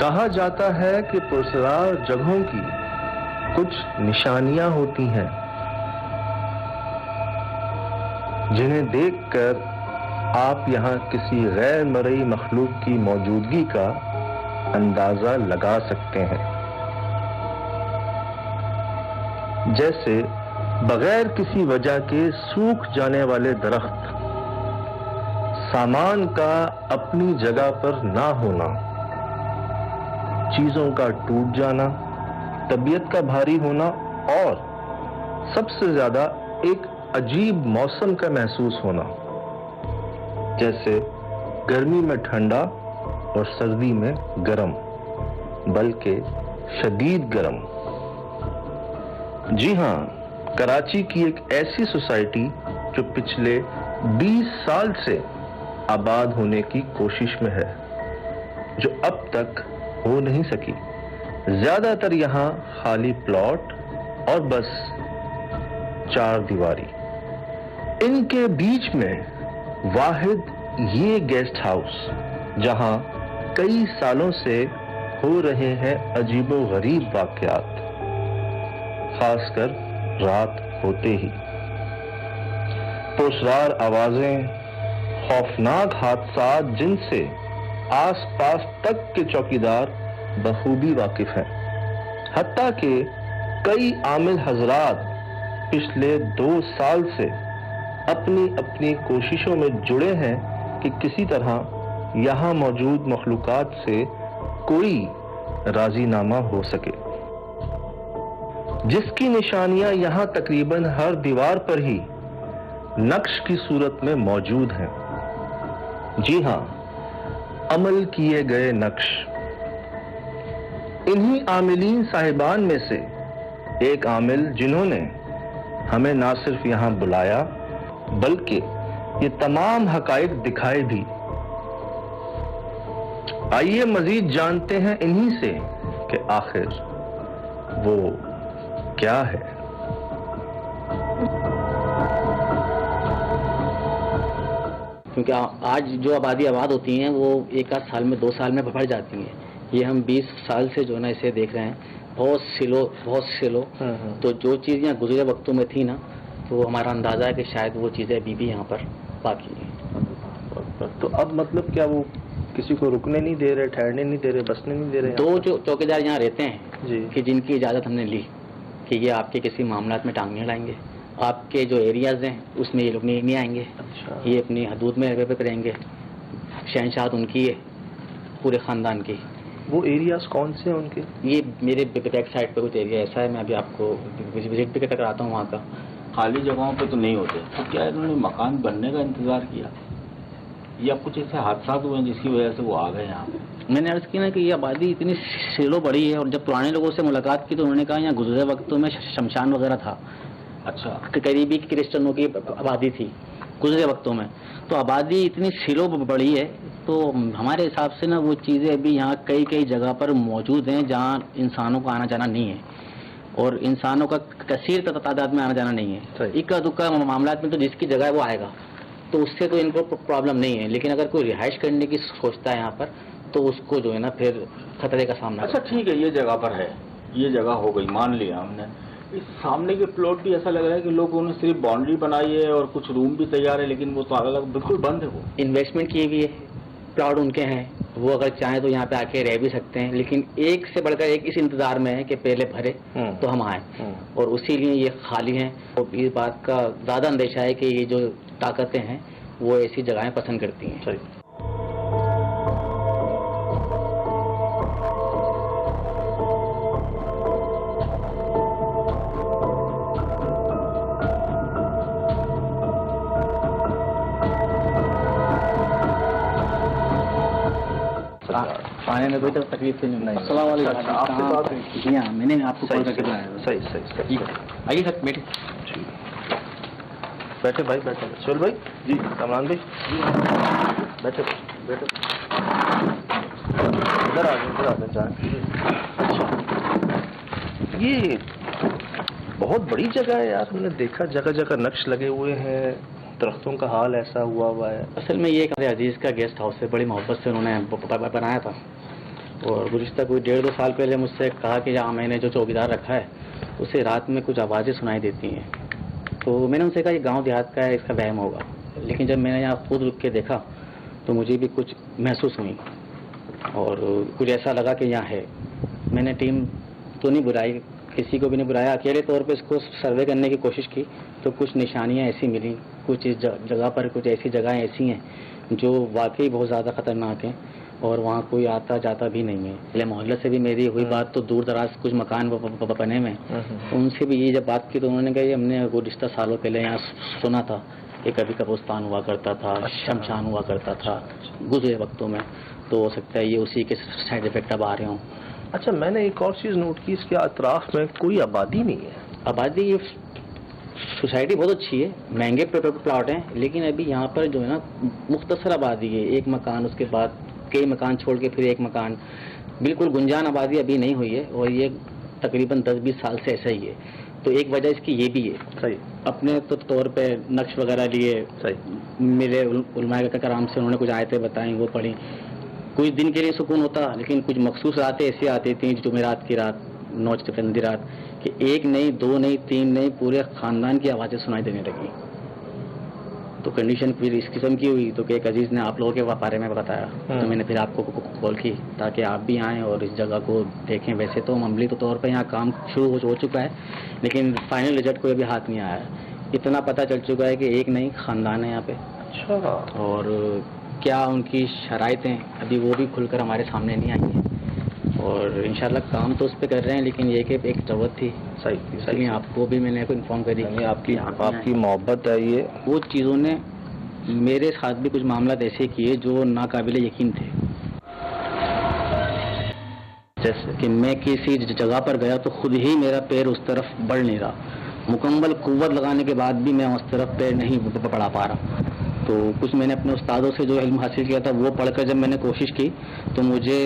کہا جاتا ہے کہ پرسرار جگہوں کی کچھ نشانیاں ہوتی ہیں جنہیں دیکھ کر آپ یہاں کسی غیر مرئی مخلوق کی موجودگی کا اندازہ لگا سکتے ہیں، جیسے بغیر کسی وجہ کے سوکھ جانے والے درخت، سامان کا اپنی جگہ پر نہ ہونا، چیزوں کا ٹوٹ جانا، طبیعت کا بھاری ہونا، اور سب سے زیادہ ایک عجیب موسم کا محسوس ہونا، جیسے گرمی میں ٹھنڈا اور سردی میں گرم، بلکہ شدید گرم۔ جی ہاں، کراچی کی ایک ایسی سوسائٹی جو پچھلے 20 سال سے آباد ہونے کی کوشش میں ہے، جو اب تک ہو نہیں سکی۔ زیادہ تر یہاں خالی پلاٹ اور بس 4 دیواری، ان کے بیچ میں واحد یہ گیسٹ ہاؤس جہاں کئی سالوں سے ہو رہے ہیں عجیب و غریب واقعات، خاص کر رات ہوتے ہی۔ پرسرار آوازیں، خوفناک حادثات جن سے آس پاس تک کے چوکیدار بخوبی واقف ہیں، حتیٰ کہ کئی عامل حضرات پچھلے 2 سال سے اپنی اپنی کوششوں میں جڑے ہیں کہ کسی طرح یہاں موجود مخلوقات سے کوئی راضی نامہ ہو سکے، جس کی نشانیاں یہاں تقریباً ہر دیوار پر ہی نقش کی صورت میں موجود ہیں۔ جی ہاں، عمل کیے گئے نقش۔ انہی عاملین صاحبان میں سے ایک عامل جنہوں نے ہمیں نہ صرف یہاں بلایا بلکہ یہ تمام حقائق دکھائے بھی۔ آئیے مزید جانتے ہیں انہی سے کہ آخر وہ کیا ہے۔ کیونکہ آج جو آبادی آباد ہوتی ہیں وہ ایک آدھ سال میں 2 سال میں بڑھ جاتی ہیں، یہ ہم 20 سال سے جو ہے نا اسے دیکھ رہے ہیں، بہت سلو۔ تو جو چیز یہاں گزرے وقتوں میں تھی نا، تو ہمارا اندازہ ہے کہ شاید وہ چیزیں ابھی بھی یہاں پر باقی ہیں۔ تو اب مطلب کیا وہ کسی کو رکنے نہیں دے رہے، ٹھہرنے نہیں دے رہے، بسنے نہیں دے رہے؟ 2 جو چوکیدار یہاں رہتے ہیں جی، کہ جن کی اجازت ہم نے لی کہ یہ آپ کے کسی معاملات میں ٹانگ نہیں لائیں گے، آپ کے جو ایریاز ہیں اس میں یہ لوگ نہیں آئیں گے، یہ اپنی حدود میں رہیں گے، شہنشاہت ان کی ہے پورے خاندان کی۔ وہ ایریاز کون سے ہیں ان کے؟ یہ میرے بیک سائڈ پہ کچھ ایریا ایسا ہے، میں ابھی آپ کو وزٹ بھی کراتا ہوں وہاں کا۔ خالی جگہوں پہ تو نہیں ہوتے، تو کیا انہوں نے مکان بننے کا انتظار کیا یا کچھ ایسے حادثات ہوئے ہیں جس کی وجہ سے وہ آ گئے یہاں پہ؟ میں نے عرض کی نا کہ یہ آبادی اتنی سیلو بڑی ہے، اور جب پرانے لوگوں سے ملاقات کی تو انہوں نے کہا یہاں گزرے وقتوں میں شمشان وغیرہ تھا۔ اچھا، قریبی کرسچنوں کی آبادی تھی گزرے وقتوں میں، تو آبادی اتنی سیلو بڑی ہے، تو ہمارے حساب سے نا وہ چیزیں ابھی یہاں کئی جگہ پر موجود ہیں جہاں انسانوں کا آنا جانا نہیں ہے، اور انسانوں کا کثیر تعداد میں آنا جانا نہیں ہے۔ اکا دکا معاملات میں تو جس کی جگہ ہے وہ آئے گا، تو اس سے تو ان کو پرابلم نہیں ہے، لیکن اگر کوئی رہائش کرنے کی سوچتا ہے یہاں پر تو اس کو جو ہے نا پھر خطرے کا سامنا۔ اچھا ٹھیک ہے، یہ جگہ پر ہے، یہ جگہ ہو گئی، مان لیا ہم نے۔ اس سامنے کے پلاٹ بھی ایسا لگ رہا ہے کہ لوگوں نے صرف باؤنڈری بنائی ہے اور کچھ روم بھی تیار ہے، لیکن وہ تو الگ بالکل بند ہے، وہ انویسٹمنٹ کی ہوئی ہے، پلاٹ ان کے ہیں، وہ اگر چاہیں تو یہاں پہ آ کے رہ بھی سکتے ہیں، لیکن ایک سے بڑھ کر ایک اس انتظار میں ہے کہ پہلے بھرے تو ہم آئیں، اور اسی لیے یہ خالی ہیں۔ اور اس بات کا زیادہ اندیشہ ہے کہ یہ جو طاقتیں ہیں وہ ایسی جگہیں پسند کرتی ہیں۔ آنے میں کوئی تکلیف نہیں۔ السلام علیکم۔ آپ سے بات ہوئی؟ جی ہاں، میں نے آپ کو کال کر کے بلایا۔ صحیح۔ آئیے سر بیٹھے۔ بیٹھے بھائی، بیٹھے۔ سہیل بھائی جی، کامران بھائی بیٹھے۔ ادھر آ جائیں۔ یہ بہت بڑی جگہ ہے یار، ہم نے دیکھا جگہ جگہ نقش لگے ہوئے ہیں، درختوں کا حال ایسا ہوا ہے۔ اصل میں یہ ہمارے عزیز کا گیسٹ ہاؤس ہے، بڑی محبت سے انہوں نے بنایا تھا، اور گزشتہ کوئی 1.5-2 سال پہلے مجھ سے کہا کہ یہاں میں نے جو چوکیدار رکھا ہے اسے رات میں کچھ آوازیں سنائی دیتی ہیں. تو میں نے ان سے کہا یہ گاؤں دیہات کا ہے, اس کا وہم ہوگا. لیکن جب میں نے یہاں خود رک کے دیکھا تو مجھے بھی کچھ محسوس ہوئی اور کچھ ایسا لگا کہ یہاں ہے. میں نے ٹیم تو نہیں بلائی, کسی کو بھی نہیں بلایا, اکیلے طور پہ اس کو سروے کرنے کی کوشش کی تو کچھ نشانیاں ایسی ملیں, کچھ اس جگہ پر کچھ ایسی جگہیں ایسی ہیں جو واقعی بہت زیادہ خطرناک ہیں اور وہاں کوئی آتا جاتا بھی نہیں ہے. پہلے محلے سے بھی میری ہوئی بات تو دور دراز کچھ مکان بنے ہوئے ہیں, ان سے بھی یہ جب بات کی تو انہوں نے کہا یہ ہم نے گزشتہ سالوں پہلے یہاں سنا تھا کہ کبھی قبرستان ہوا کرتا تھا, شمشان ہوا کرتا تھا گزرے وقتوں میں, تو ہو سکتا ہے یہ اسی کے سائڈ افیکٹ اب آ رہے ہوں. اچھا, میں نے ایک اور چیز نوٹ کی, اس کے اطراف میں کوئی آبادی نہیں ہے. آبادی یہ سوسائٹی بہت اچھی ہے, مہنگے پلاٹ ہیں, لیکن ابھی یہاں پر جو ہے نا مختصر آبادی ہے, ایک مکان اس کے بعد کئی مکان چھوڑ کے پھر ایک مکان, بالکل گنجان آبادی ابھی نہیں ہوئی ہے اور یہ تقریباً 10-20 سال سے ایسا ہی ہے. تو ایک وجہ اس کی یہ بھی ہے. صحیح. اپنے طور پہ نقش وغیرہ لیے, صحیح, میرے علماء کرام سے انہوں نے کچھ آیتیں بتائیں, وہ پڑھی. کچھ دن کے لیے سکون ہوتا, لیکن کچھ مخصوص راتیں ایسی آتی تھیں, جمعرات کی رات, نوچ چکندی رات, کہ 1 نہیں 2 نہیں 3 نہیں پورے خاندان کی آوازیں سنائی دینے لگی. تو کنڈیشن پھر اس قسم کی ہوئی تو کہ ایک عزیز نے آپ لوگوں کے بارے میں بتایا, تو میں نے پھر آپ کو کال کی تاکہ آپ بھی آئیں اور اس جگہ کو دیکھیں. ویسے تو عملی طور پہ یہاں کام شروع ہو چکا ہے, لیکن فائنل رزلٹ کوئی ابھی ہاتھ نہیں آیا ہے. اتنا پتہ چل چکا ہے کہ ایک نہیں خاندان ہے یہاں پہ. اچھا. اور کیا ان کی شرائطیں ابھی وہ بھی کھل کر ہمارے سامنے نہیں آئی ہیں, اور انشاءاللہ کام تو اس پہ کر رہے ہیں, لیکن یہ کہ ایک ضرورت تھی. صحیح. آپ کو بھی میں نے انفارم کری, آپ کی محبت ہے یہ. وہ چیزوں نے میرے ساتھ بھی کچھ معاملات ایسے کیے جو ناقابل یقین تھے. جیسے کہ میں کسی جگہ پر گیا تو خود ہی میرا پیر اس طرف بڑھ نہیں رہا, مکمل قوت لگانے کے بعد بھی میں اس طرف پیر نہیں بڑھا پا رہا. تو کچھ میں نے اپنے استادوں سے جو علم حاصل کیا تھا وہ پڑھ کر جب میں نے کوشش کی تو مجھے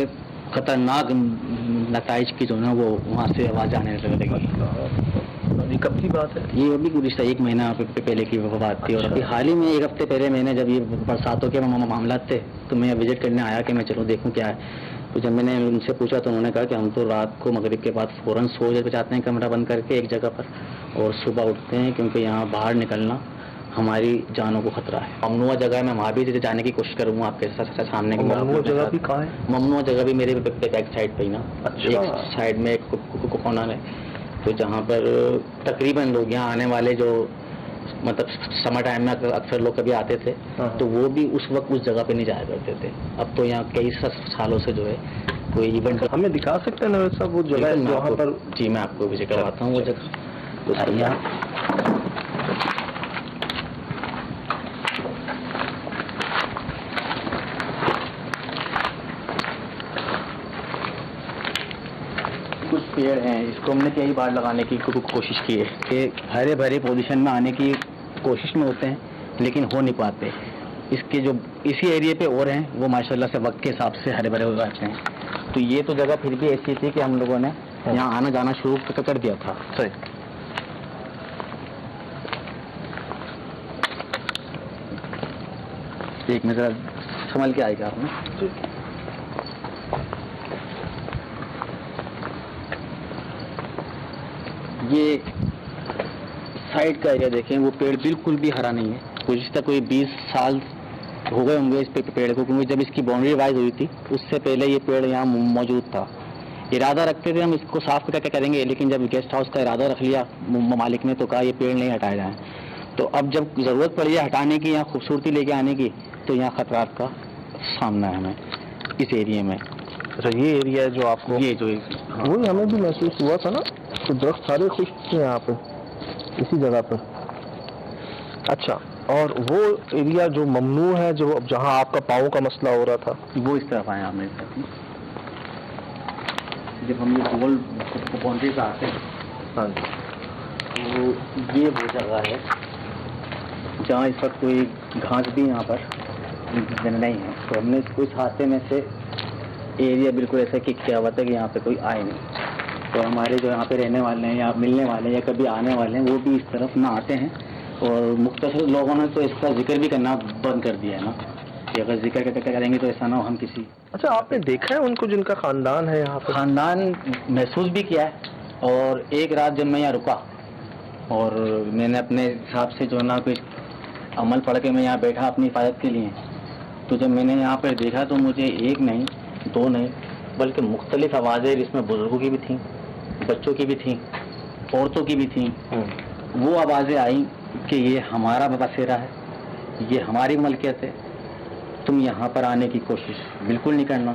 خطرناک نتائج کی جو ہے نا وہ وہاں سے آواز آنے لگی. یہ کب کی بات ہے؟ یہ ابھی گزشتہ 1 مہینہ پہلے کی بات تھی. اور ابھی حال ہی میں 1 ہفتے پہلے میں نے جب یہ برساتوں کے معاملات تھے تو میں وزٹ کرنے آیا کہ میں چلو دیکھوں کیا ہے. تو جب میں نے ان سے پوچھا تو انہوں نے کہا کہ ہم تو رات کو مغرب کے بعد فوراً سو جاتے ہیں کمرہ بند کر کے ایک جگہ پر, اور صبح اٹھتے ہیں کیونکہ یہاں باہر نکلنا ہماری جانوں کو خطرہ ہے. ممنوع جگہ میں وہاں بھی جانے کی کوشش کروں گا آپ کے سامنے. ممنوع جگہ بھی کہاں ہے؟ ممنوع جگہ بھی میرے بیک سائڈ پہ ہی نا. اچھا. ایک سائڈ میں ایک کونا ہے, تو جہاں پر تقریباً لوگ یہاں آنے والے جو مطلب سمر ٹائم میں اکثر لوگ کبھی آتے تھے تو وہ بھی اس وقت اس جگہ پہ نہیں جایا کرتے تھے. اب تو یہاں کئی سالوں سے جو ہے کوئی ایونٹ. ہمیں دکھا سکتے ہیں نوید صاحب وہ جگہ جہاں پر؟ جی میں آپ کو وزٹ کرواتا ہوں وہ جگہ. کچھ پیڑ ہیں اس کو ہم نے کئی بار لگانے کی کوشش کی ہے کہ ہرے بھرے پوزیشن میں آنے کی کوشش میں ہوتے ہیں لیکن ہو نہیں پاتے. اس کے جو اسی ایریے پہ اور ہیں وہ ماشاءاللہ سے وقت کے حساب سے ہرے بھرے ہو جاتے ہیں. تو یہ تو جگہ پھر بھی ایسی تھی کہ ہم لوگوں نے یہاں آنا جانا شروع کر دیا تھا. صحیح. ایک نظر سنبھل کے آئے گا آپ نے. یہ سائڈ کا ایریا دیکھیں, وہ پیڑ بالکل بھی ہرا نہیں ہے. گزشتہ کوئی 20 سال ہو گئے ہوں گے اس پیڑ کو, کیونکہ جب اس کی باؤنڈری وائز ہوئی تھی اس سے پہلے یہ پیڑ یہاں موجود تھا. ارادہ رکھتے تھے ہم اس کو صاف کر کے کریں گے, لیکن جب گیسٹ ہاؤس کا ارادہ رکھ لیا مالک نے تو کہا یہ پیڑ نہیں ہٹائے جائیں. تو اب جب ضرورت پڑی ہے ہٹانے کی, یہاں خوبصورتی لے کے آنے کی, تو یہاں خطرات کا سامنا ہے ہمیں اس ایریے میں. اچھا, یہ ایریا ہے جو آپ کو, یہ جو وہی ہمیں بھی محسوس ہوا تھا نا, تو درخت سارے خشک تھے یہاں پہ اسی جگہ پہ. اچھا, اور وہ ایریا جو ممنوع ہے جو جہاں آپ کا پاؤں کا مسئلہ ہو رہا تھا وہ اس طرف آئے آپ نے. جب ہم یہ گول باؤنڈری پہ آتے ہیں, ہاں جی, تو یہ وہ جگہ ہے جہاں اس وقت کوئی گھاس بھی یہاں پر نہیں ہے. تو ہم نے اس حادثے میں سے ایریا بالکل ایسا کیا ہوا تھا کہ یہاں پہ کوئی آئے نہیں. تو ہمارے جو یہاں پہ رہنے والے ہیں یا ملنے والے ہیں یا کبھی آنے والے ہیں وہ بھی اس طرف نہ آتے ہیں, اور مختصر لوگوں نے تو اس کا ذکر بھی کرنا بند کر دیا ہے نا. کہ اگر ذکر کریں گے تو ایسا نہ ہو ہم کسی اچھا آپ نے دیکھا ہے ان کو جن کا خاندان ہے یہاں پر؟ خاندان محسوس بھی کیا ہے، اور ایک رات جب میں یہاں رکا اور میں نے اپنے حساب سے جو ہے نا کوئی عمل پڑھ کے میں یہاں بیٹھا اپنی حفاظت کے لیے، تو جب میں نے یہاں پر دیکھا تو مجھے ایک نہیں دو نہیں بلکہ مختلف آوازیں اس میں بزرگوں کی بھی تھیں، بچوں کی بھی تھیں، عورتوں کی بھی تھیں. وہ آوازیں آئیں کہ یہ ہمارا بسیرا ہے، یہ ہماری ملکیت ہے، تم یہاں پر آنے کی کوشش بالکل نہیں کرنا،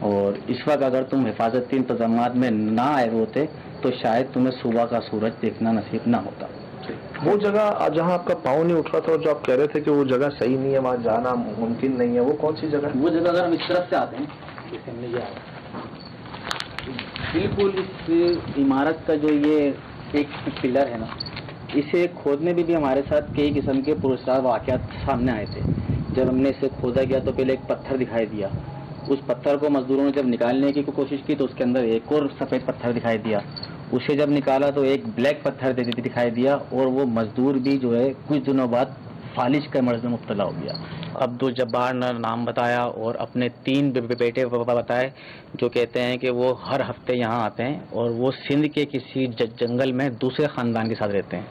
اور اس وقت اگر تم حفاظتی انتظامات میں نہ آئے ہوتے تو شاید تمہیں صبح کا سورج دیکھنا نصیب نہ ہوتا. وہ جگہ جہاں آپ کا پاؤں نہیں اٹھ رہا تھا اور جو آپ کہہ رہے تھے کہ وہ جگہ صحیح نہیں ہے، وہاں جانا ممکن نہیں ہے، وہ کون سی جگہ ہے؟ وہ جگہ اگر ہم اس طرف سے آتے ہیں جیسے ہم نے یہ آیا بالکل اس عمارت کا جو یہ ایک پلر ہے نا، اسے کھودنے میں بھی ہمارے ساتھ کئی قسم کے پراسرار واقعات سامنے آئے تھے. جب ہم نے اسے کھودا گیا تو پہلے ایک پتھر دکھائی دیا، اس پتھر کو مزدوروں نے جب نکالنے کی کوشش کی تو اس کے اندر ایک اور سفید پتھر دکھائی دیا، اسے جب نکالا تو ایک بلیک پتھر دکھائی دیا، اور وہ مزدور بھی جو ہے کچھ دنوں بعد فالج کا مرض میں مبتلا ہو گیا. عبدالجبار نے نام بتایا اور اپنے 3 بیٹے بتائے جو کہتے ہیں کہ وہ ہر ہفتے یہاں آتے ہیں اور وہ سندھ کے کسی جنگل میں دوسرے خاندان کے ساتھ رہتے ہیں.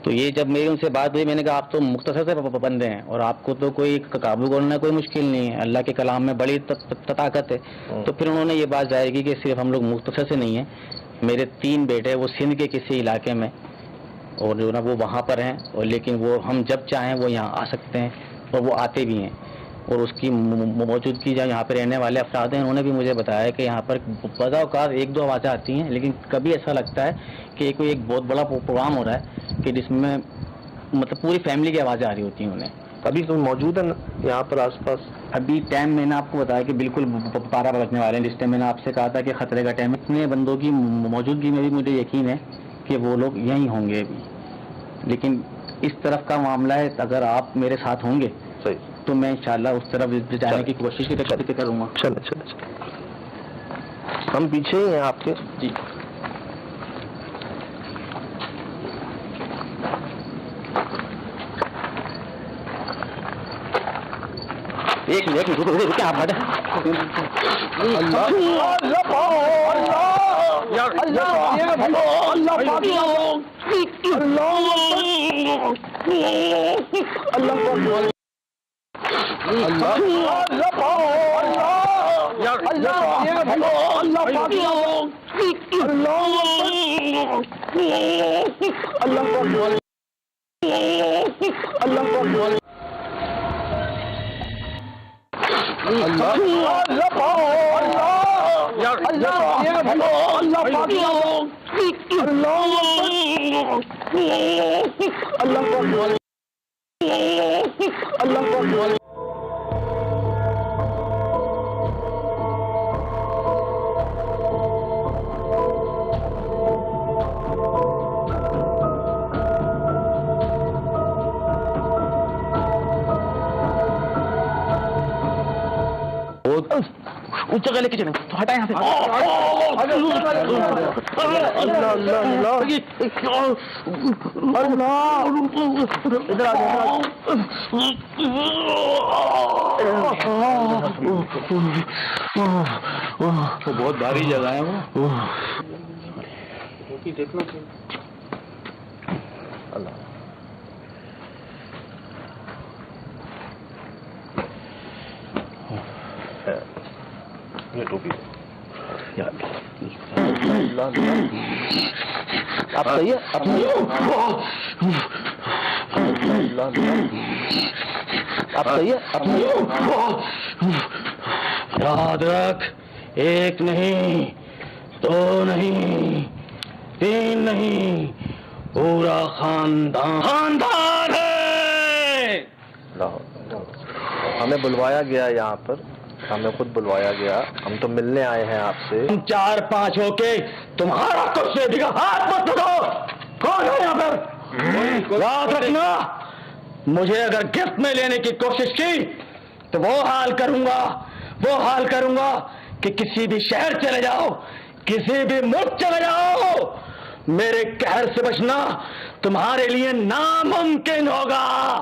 تو یہ جب میری ان سے بات ہوئی میں نے کہا آپ تو مختصر سے بندے ہیں اور آپ کو تو کوئی قابو کرنا کوئی مشکل نہیں ہے، اللہ کے کلام میں بڑی طاقت ہے. تو پھر انہوں نے یہ بات ظاہر کی کہ صرف ہم لوگ مختصر سے نہیں ہیں، میرے 3 بیٹے وہ سندھ کے کسی علاقے میں اور جو نا وہ وہاں پر ہیں، اور لیکن وہ ہم جب چاہیں وہ یہاں آ سکتے ہیں اور وہ آتے بھی ہیں. اور اس کی موجودگی جو یہاں پہ رہنے والے افراد ہیں انہوں نے بھی مجھے بتایا کہ یہاں پر بعض اوقات 1-2 آوازیں آتی ہیں، لیکن کبھی ایسا لگتا ہے کہ کوئی ایک بہت بڑا پروگرام ہو رہا ہے کہ جس میں مطلب پوری فیملی کی آوازیں آ رہی ہوتی ہیں انہیں. ابھی تو موجود ہے یہاں پر آس پاس؟ ابھی ٹائم میں نے آپ کو بتایا کہ بالکل 12 بجنے والے ہیں، جس ٹائم میں نے آپ سے کہا تھا کہ خطرے کا ٹائم. اتنے بندوں کی موجودگی میں بھی مجھے یقین ہے کہ وہ لوگ یہیں ہوں گے ابھی. لیکن اس طرف کا معاملہ ہے، اگر آپ میرے ساتھ ہوں گے صحیح تو میں انشاءاللہ اس طرف جانے کی کوشش بھی کروں گا. چلے ہم پیچھے ہی ہیں آپ کے. جی ایک منٹ آپ اونچا لے کے چلیں تو ہٹائیں یہاں سے. بہت بھاری جگہ ہے وہ دیکھنا چاہیے. اللہ یہ ٹوپی آپ صحیح ہے؟ آپ صحیح ہے؟ یاد رکھ، 1 نہیں 2 نہیں 3 نہیں، پورا خاندان ہے. ہمیں بلوایا گیا یہاں پر، ہمیں خود بلوایا گیا، ہم تو ملنے آئے ہیں آپ سے. 4-5 ہو کے تمہارا کرسی دکھا، ہاتھ مت اٹھاؤ. کون ہے یہاں پر؟ یاد رکھنا، مجھے اگر گرفت میں لینے کی کوشش کی تو وہ حال کروں گا کہ کسی بھی شہر چلے جاؤ، کسی بھی ملک چلے جاؤ، میرے قہر سے بچنا تمہارے لیے ناممکن ہوگا.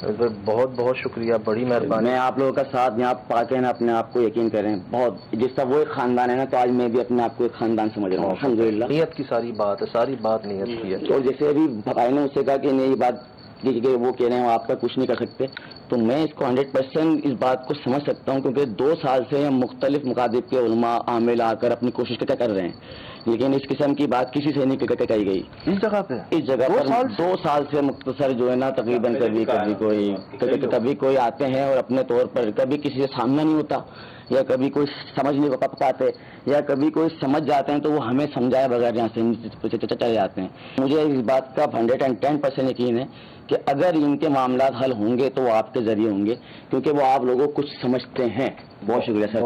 بہت بہت شکریہ, بڑی مہربانی. میں آپ لوگوں کا ساتھ یہاں پا کے نا اپنے آپ کو یقین کریں, بہت جس طرح وہ ایک خاندان ہے نا, تو آج میں بھی اپنے آپ کو ایک خاندان سمجھ رہا ہوں الحمدللہ. نیت کی ساری بات ہے, ساری بات نیت کی ہے. اور جیسے ابھی بھائی نے اس سے کہا کہ نہیں یہ بات کہ وہ کہہ رہے ہیں آپ کا کچھ نہیں کر سکتے, تو میں اس کو 100% اس بات کو سمجھ سکتا ہوں, کیونکہ 2 سال سے ہم مختلف مکاتب کے علماء عامل آ کر اپنی کوشش کر رہے ہیں, لیکن اس قسم کی بات کسی سے نہیں کہی گئی. اس جگہ پہ 2 سال سے مختصر جو ہے نا تقریباً کبھی کوئی آتے ہیں اور اپنے طور پر کبھی کسی سے سامنا نہیں ہوتا, یا کبھی کوئی سمجھ نہیں پاتے, یا کبھی کوئی سمجھ جاتے ہیں تو وہ ہمیں سمجھائے بغیر یہاں سے چلے جاتے ہیں. مجھے اس بات کا 110% یقین ہے کہ اگر ان کے معاملات حل ہوں گے تو وہ آپ کے ذریعے ہوں گے, کیونکہ وہ آپ لوگوں کو کچھ سمجھتے ہیں. بہت شکریہ سر,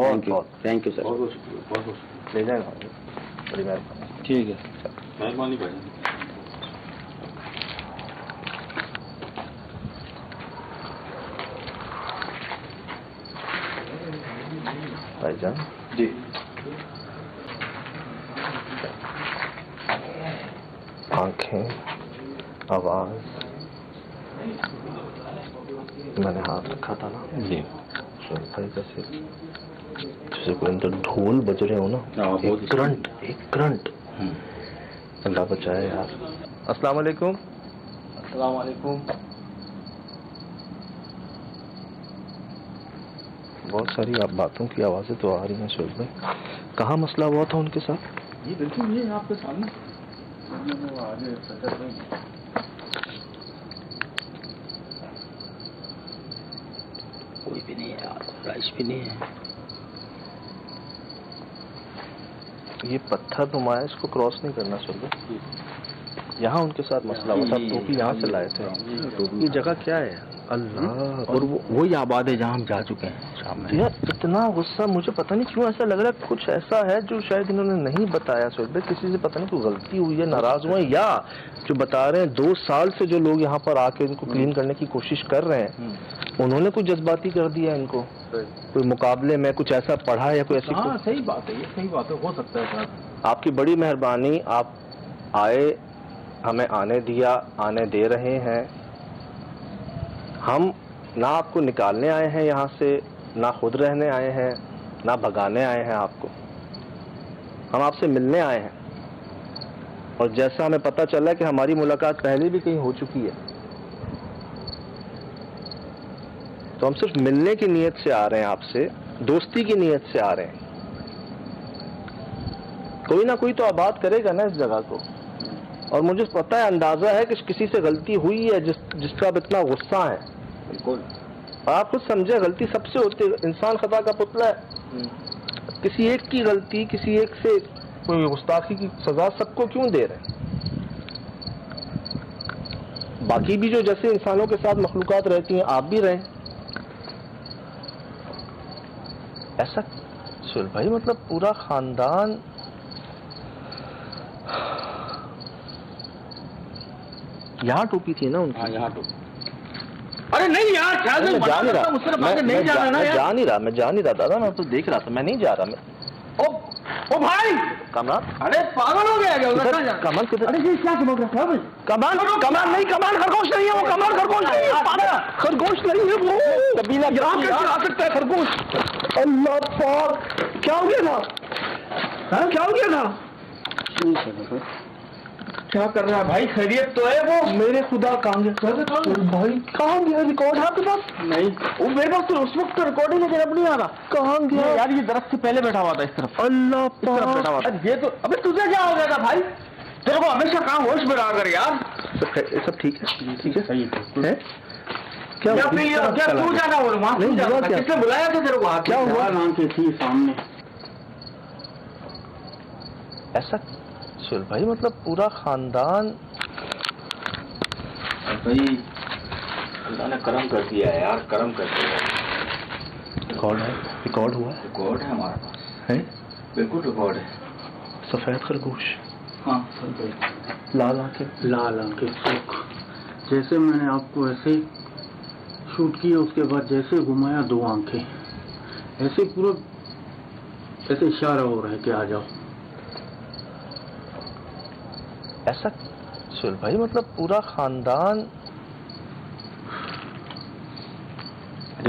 تھینک یو سر. لے جائیں بڑی مہربانی. ٹھیک ہے, مہربانی بھائی. بھائی جان جی آنکھیں, آواز, میں نے ہاتھ رکھا تھا نا جی, بھائی جیسے کوئی اندر ڈھول بج رہے ہو نا, ایک کرنٹ. اللہ بچائے یار. السلام علیکم. السلام علیکم. بہت ساری باتوں کی آوازیں تو آ رہی ہیں سہیل بھائی, کہاں مسئلہ ہوا تھا ان کے ساتھ؟ یہ بالکل یہ آپ کے سامنے کوئی بھی نہیں ہے, رائش بھی نہیں ہے. یہ پتھر نما ہے, اس کو کراس نہیں کرنا سہیل بھائی. یہاں ان کے ساتھ مسئلہ ہوا تھا, ٹوپی یہاں سے لائے تھے. یہ جگہ کیا ہے؟ اللہ, اور وہی آباد ہے جہاں ہم جا چکے ہیں شام میں. یار اتنا غصہ, مجھے پتہ نہیں کیوں ایسا لگ رہا ہے کچھ ایسا ہے جو شاید انہوں نے نہیں بتایا سہیل بھائی. کسی سے پتہ نہیں کوئی غلطی ہوئی ہے, ناراض ہوئے, یا جو بتا رہے ہیں 2 سال سے جو لوگ یہاں پر آ کے ان کو کلین کرنے کی کوشش کر رہے ہیں, انہوں نے کوئی جذباتی کر دیا ان کو, کوئی مقابلے میں کچھ ایسا پڑھا یا کوئی ایسی. ہاں صحیح بات ہے, یہ صحیح بات ہے, ہو سکتا ہے سر. آپ کی بڑی مہربانی, آپ آئے, ہمیں آنے دیا, آنے دے رہے ہیں. ہم نہ آپ کو نکالنے آئے ہیں یہاں سے, نہ خود رہنے آئے ہیں, نہ بھگانے آئے ہیں آپ کو. ہم آپ سے ملنے آئے ہیں, اور جیسا ہمیں پتہ چلا ہے کہ ہماری ملاقات پہلے بھی کہیں ہو چکی ہے, تو ہم صرف ملنے کی نیت سے آ رہے ہیں آپ سے, دوستی کی نیت سے آ رہے ہیں. کوئی نہ کوئی تو آباد کرے گا نا اس جگہ کو, اور مجھے پتہ ہے, اندازہ ہے کہ کسی سے غلطی ہوئی ہے جس کا اب اتنا غصہ ہے. بالکل, آپ خود سمجھے, غلطی سب سے ہوتی ہے, انسان خطا کا پتلا ہے. کسی ایک کی غلطی, کسی ایک سے کوئی گستاخی کی سزا سب کو کیوں دے رہے ہیں؟ باقی بھی جو جیسے انسانوں کے ساتھ مخلوقات رہتی ہیں, آپ بھی رہیں. ایسا سہیل بھائی, مطلب پورا خاندان یہاں ٹوپی تھی نا ان کی. یہاں ٹوپی. ارے نہیں یار, میں جا نہیں رہا, میں جا نہیں رہا دادا, میں تو دیکھ رہا تھا, میں نہیں جا رہا. میں او بھائی کمال, ارے پاگل ہو گیا کیا؟ کمال کدھر؟ ارے یہ کیا سمجھ رہا ہے؟ کمال نہیں, کمال خرگوش نہیں ہے وہ, کمال خرگوش نہیں ہے, خرگوش نہیں ہے وہ. یہاں کیسے آ سکتا ہے خرگوش؟ اللہ پاک, کیا ہو گیا تھا؟ کیا ہو گیا تھا؟ کیا کر رہا ہے بھائی؟ خیریت تو ہے وہ؟ میرے خدا, کہاں گیا بھائی؟ کہاں گیا؟ ریکارڈ ہے آپ کے پاس؟ نہیں, وہ میرے پاس تو اس وقت ریکارڈنگ ہے, اب نہیں آ رہا. کہاں گیا یار؟ یہ درخت سے پہلے بیٹھا ہوا تھا اس طرف. اللہ بیٹھا ہوا تھا. یہ تو ابھی تجھے کیا ہو گیا تھا بھائی؟ تیرے کو ہمیشہ کہاں ہوش میں رہا کر یار. سب ٹھیک ہے, ٹھیک ہے, صحیح ہے. کیا تو جانا ہو وہاں, کس نے بلایا تھا تیرے کو؟ کیا ہوا؟ نام سے تھی سامنے. ایسا سہیل بھائی, مطلب پورا خاندان. بھائی اللہ نے کرم کر دیا ہے یار, کرم کر دیا. ریکارڈ ہے, ریکارڈ ہوا ہے, ریکارڈ ہے ہمارے پاس ہے, بالکل ریکارڈ ہے. سفید خرگوش, ہاں, لال آنکھیں, لال آنکھیں سرخ, جیسے میں نے آپ کو ایسے شوٹ کیا, اس کے بعد جیسے گھمایا 2 آنکھیں, ایسے پورا ایسے اشارہ ہو رہا ہے کہ آ جاؤ. ایسا سہیل بھائی, مطلب پورا خاندان.